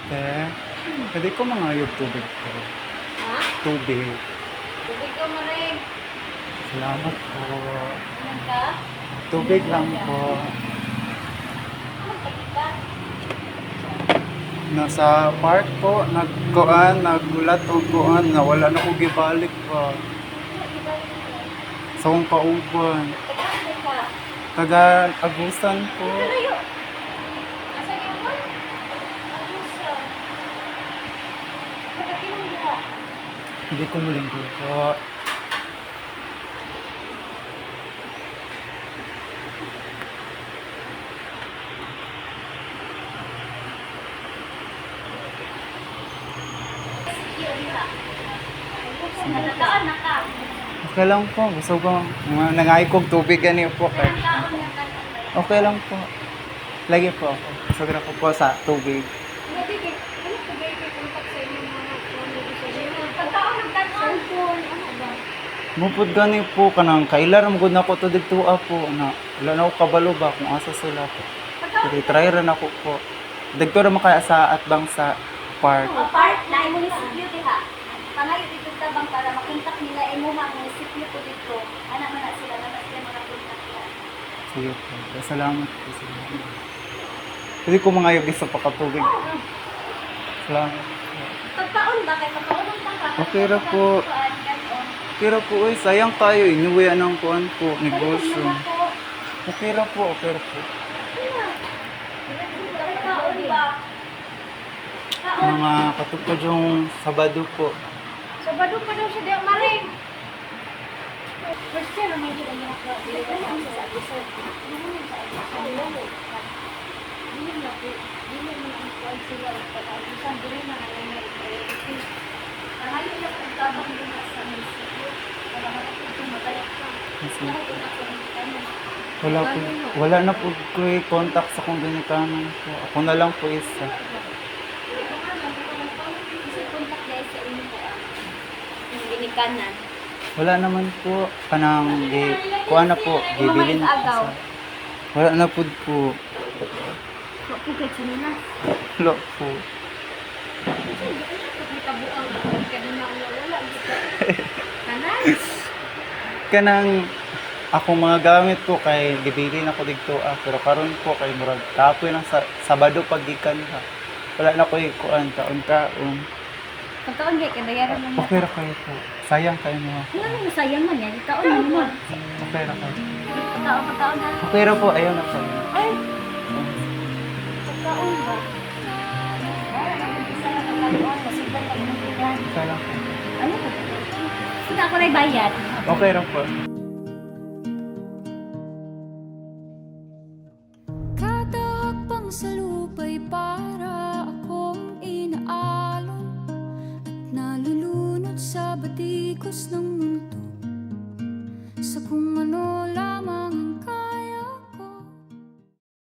Eh, pwede ko mangayog tubig ko. Ha? Tubig. Tubig ko mo rin. Salamat po. Anong ka? Tubig lang po. Anong pagkita? Nasa park po, nagulat o kuan, nawala na ko gibalik pa. Sa kong kauban. Taga-ano ka? Taga Agusan po. Kalayo. Asa yung mo? Agusa. Pagkakinong diha. Hindi ko malinggo po. Natataan na ka. Okay lang po. Gusto ko, nangayog tubig ganito po. Kay. Nataon na ka. Okay lang po. Lagi po ako. Gusto ko po sa tubig. Mupod gani po kanang kailar mo gud nako to dito po na wala na ako kabalo ba kung asa sila po. Sige, try ra nako po. Dagto ra makaya sa atbang sa park. Apart na munisipyo diha. Pangayo dito tabang para makontak nila imo mga munisipyo ko dito. Ana man na sila na sila mga kontak nila. Sige po. Salamat po. Salamat. Pwede ko mangayog isa pa katubig. Salamat. Pagkaon ba kay pagkaon pa ka? Okay ra po. Pero po, sayang tayo, inuwi ng kuan po, negosyo. Okay ra po, okay ra po. Pagkaon ba? Mga katupad yung Sabado po. Sabado pa daw siya diya maring. First year naman yun ang mga diligan ang sa episode. Dili mo ang kuan sila pag-abusan dili na ang priority. Nangayo na ang tabang din sa munisipyo. Para makatulong mabalik ka. Wala na po ko contact sa kong ganitanan po. Ako na lang po isa. Kasi contact guys sa inyo po yung binikanan. Wala naman po. Kanang, kuha na po, bibilin po sa... Wala na po po. Wapag kay sinina. Wala po. Tabuang kanina wala. Kanan? Kanang, akong mga gamit po kay gibilin ako dito pero karon po kay murag kapoy lang sa Sabado paggikan ha. Wala na ko kuan kaon-kaon. Pagkaon kay kadayaran mo. Okay ra kayo po. Sayang kayo mo. Ano sayang man yan? Taon mo. Okay ra kayo. Pagkaon na. Okay ra po, ayaw na po. Ay. Pagkaon ba? Isa na pagkaon, masipan na inutugan. Okay lang po. Ano ba? Sina ako na bayad. Okay ra po.